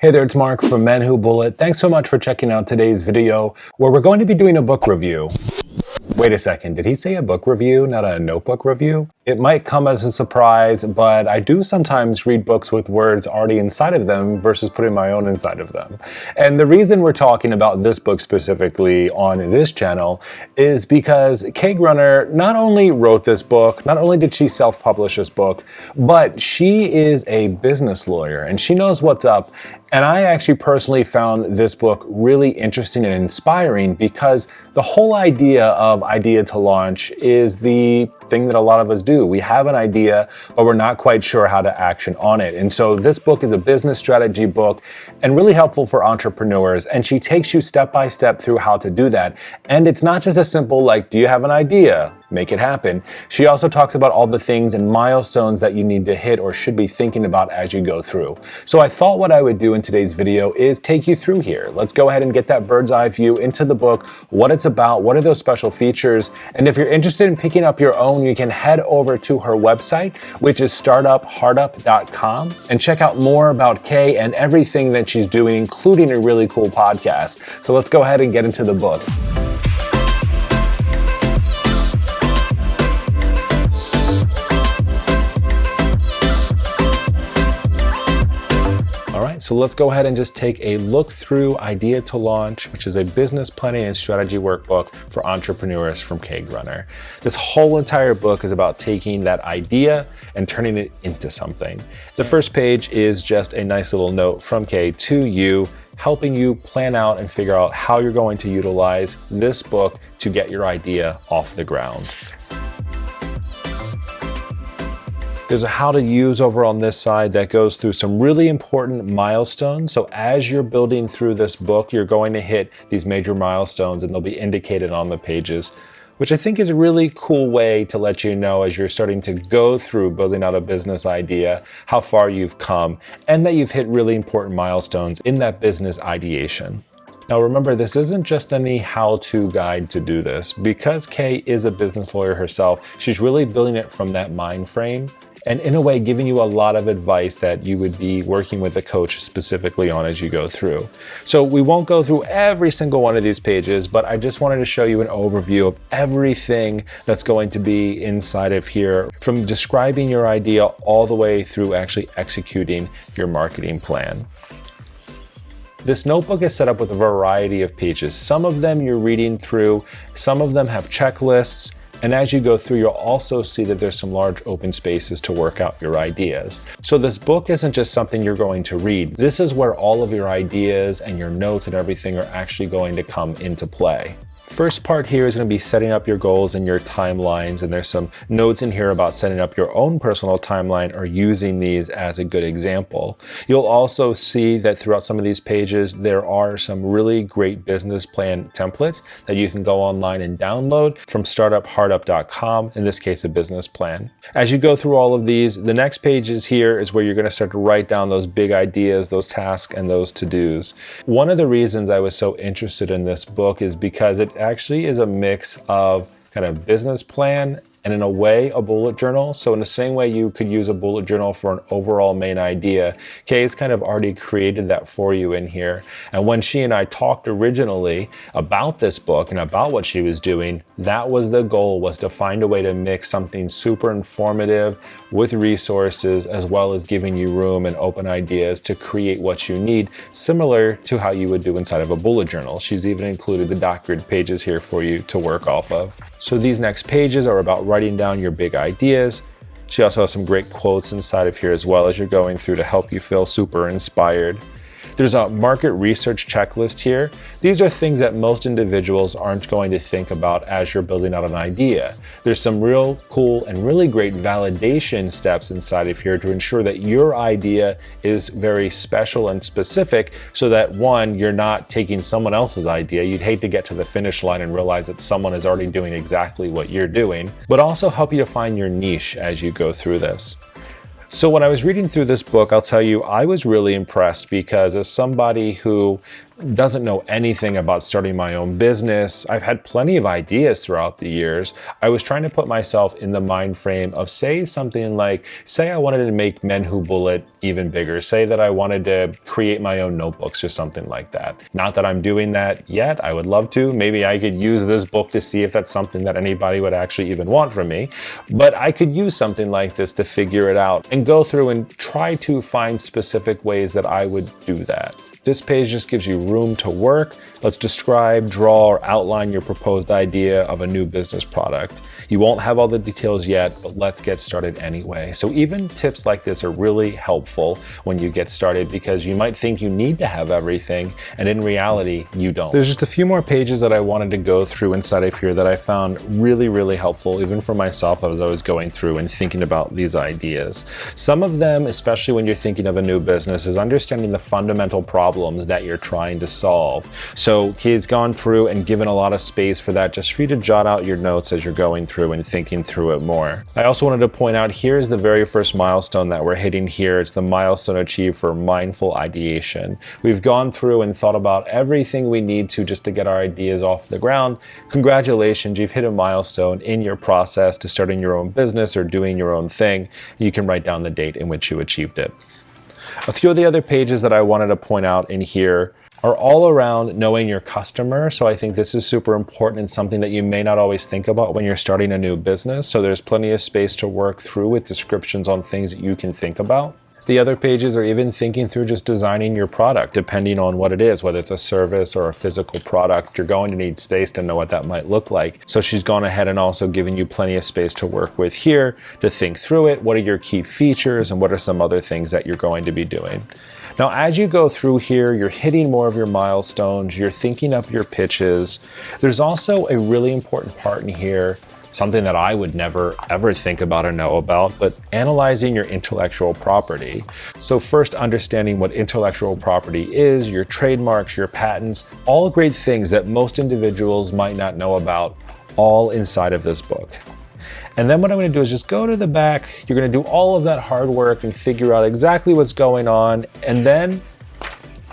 Hey there, it's Mark from MENWHOBULLET. Thanks so much for checking out today's video where we're going to be doing a book review. Wait a second, did he say a book review, not a notebook review? It might come as a surprise, but I do sometimes read books with words already inside of them versus putting my own inside of them. And the reason we're talking about this book specifically on this channel is because Kae Gruner not only wrote this book, not only did she self-publish this book, but she is a business lawyer and she knows what's up. And I actually personally found this book really interesting and inspiring because the whole idea of idea to launch is the thing that a lot of us do. We have an idea, but we're not quite sure how to action on it. And so this book is a business strategy book and really helpful for entrepreneurs. And she takes you step by step through how to do that. And it's not just a simple, like, do you have an idea? Make it happen. She also talks about all the things and milestones that you need to hit or should be thinking about as you go through. So I thought what I would do in today's video is take you through here. Let's go ahead and get that bird's eye view into the book, what it's about, what are those special features. And if you're interested in picking up your own, you can head over to her website, which is startuphardup.com, and check out more about Kae and everything that she's doing, including a really cool podcast. So let's go ahead and get into the book. So let's go ahead and just take a look through Idea to Launch, which is a business planning and strategy workbook for entrepreneurs from Kae Gruner. This whole entire book is about taking that idea and turning it into something. The first page is just a nice little note from Kae to you, helping you plan out and figure out how you're going to utilize this book to get your idea off the ground. There's a how to use over on this side that goes through some really important milestones. So as you're building through this book, you're going to hit these major milestones and they'll be indicated on the pages, which I think is a really cool way to let you know as you're starting to go through building out a business idea, how far you've come and that you've hit really important milestones in that business ideation. Now remember, this isn't just any how-to guide to do this. Because Kae is a business lawyer herself, she's really building it from that mind frame and in a way giving you a lot of advice that you would be working with a coach specifically on as you go through. So we won't go through every single one of these pages, but I just wanted to show you an overview of everything that's going to be inside of here, from describing your idea all the way through actually executing your marketing plan. This notebook is set up with a variety of pages. Some of them you're reading through, some of them have checklists, and as you go through, you'll also see that there's some large open spaces to work out your ideas. So this book isn't just something you're going to read. This is where all of your ideas and your notes and everything are actually going to come into play. First part here is going to be setting up your goals and your timelines, and there's some notes in here about setting up your own personal timeline or using these as a good example. You'll also see that throughout some of these pages there are some really great business plan templates that you can go online and download from startuphardup.com, in this case a business plan. As you go through all of these, the next pages here is where you're going to start to write down those big ideas, those tasks, and those to-dos. One of the reasons I was so interested in this book is because it actually is a mix of kind of business plan and in a way a bullet journal. So in the same way you could use a bullet journal for an overall main idea, Kae's kind of already created that for you in here. And when she and I talked originally about this book and about what she was doing, that was the goal, was to find a way to mix something super informative with resources, as well as giving you room and open ideas to create what you need, similar to how you would do inside of a bullet journal. She's even included the dot grid pages here for you to work off of. So these next pages are about writing down your big ideas. She also has some great quotes inside of here as well as you're going through to help you feel super inspired. There's a market research checklist here. These are things that most individuals aren't going to think about as you're building out an idea. There's some real cool and really great validation steps inside of here to ensure that your idea is very special and specific, so that one, you're not taking someone else's idea. You'd hate to get to the finish line and realize that someone is already doing exactly what you're doing, but also help you to find your niche as you go through this. So when I was reading through this book, I'll tell you, I was really impressed because as somebody who doesn't know anything about starting my own business. I've had plenty of ideas throughout the years. I was trying to put myself in the mind frame of, say something like, say I wanted to make MENWHOBULLET even bigger. Say that I wanted to create my own notebooks or something like that. Not that I'm doing that yet. I would love to. Maybe I could use this book to see if that's something that anybody would actually even want from me. But I could use something like this to figure it out and go through and try to find specific ways that I would do that. This page just gives you room to work. Let's describe, draw, or outline your proposed idea of a new business product. You won't have all the details yet, but let's get started anyway. So even tips like this are really helpful when you get started, because you might think you need to have everything, and in reality, you don't. There's just a few more pages that I wanted to go through inside of here that I found really, really helpful, even for myself as I was going through and thinking about these ideas. Some of them, especially when you're thinking of a new business, is understanding the fundamental problems that you're trying to solve. So Kae's gone through and given a lot of space for that, just for you to jot out your notes as you're going through and thinking through it more. I also wanted to point out, here's the very first milestone that we're hitting here. It's the milestone achieved for mindful ideation. We've gone through and thought about everything we need to just to get our ideas off the ground. Congratulations, you've hit a milestone in your process to starting your own business or doing your own thing. You can write down the date in which you achieved it. A few of the other pages that I wanted to point out in here are all around knowing your customer. So I think this is super important and something that you may not always think about when you're starting a new business. So there's plenty of space to work through with descriptions on things that you can think about. The other pages are even thinking through just designing your product, depending on what it is, whether it's a service or a physical product. You're going to need space to know what that might look like. So she's gone ahead and also given you plenty of space to work with here to think through it. What are your key features and what are some other things that you're going to be doing? Now, as you go through here, you're hitting more of your milestones, you're thinking up your pitches. There's also a really important part in here, something that I would never ever think about or know about, but analyzing your intellectual property. So first, understanding what intellectual property is, your trademarks, your patents, all great things that most individuals might not know about, all inside of this book. And then what I'm going to do is just go to the back. You're going to do all of that hard work and figure out exactly what's going on. And then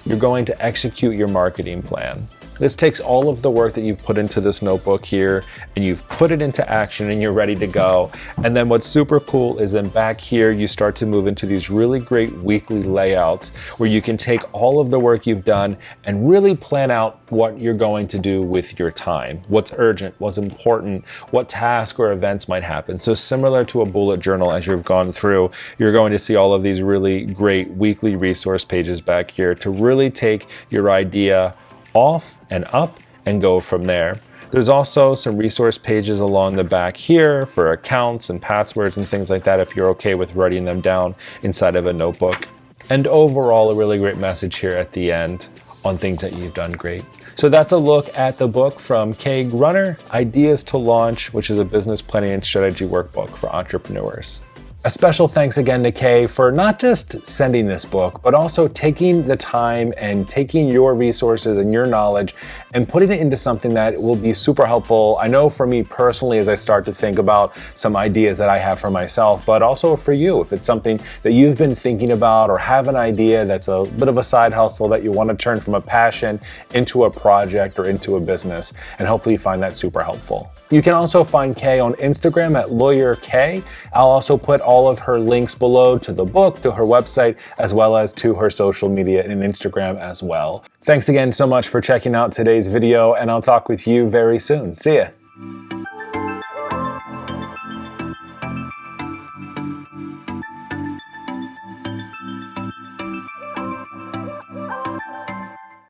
you're going to execute your marketing plan. This takes all of the work that you've put into this notebook here and you've put it into action and you're ready to go. And then what's super cool is then back here, you start to move into these really great weekly layouts where you can take all of the work you've done and really plan out what you're going to do with your time. What's urgent, what's important, what tasks or events might happen. So similar to a bullet journal, as you've gone through, you're going to see all of these really great weekly resource pages back here to really take your idea off and up and go from there. There's also some resource pages along the back here for accounts and passwords and things like that if you're okay with writing them down inside of a notebook. And overall, a really great message here at the end on things that you've done great. So that's a look at the book from Kae Gruner, Ideas to Launch, which is a business planning and strategy workbook for entrepreneurs. A special thanks again to Kae for not just sending this book, but also taking the time and taking your resources and your knowledge and putting it into something that will be super helpful. I know for me personally, as I start to think about some ideas that I have for myself, but also for you, if it's something that you've been thinking about or have an idea that's a bit of a side hustle that you want to turn from a passion into a project or into a business, and hopefully you find that super helpful. You can also find Kae on Instagram at LawyerKae. I'll also put all of her links below to the book, to her website, as well as to her social media and Instagram as well. Thanks again so much for checking out today's video, and I'll talk with you very soon. See ya.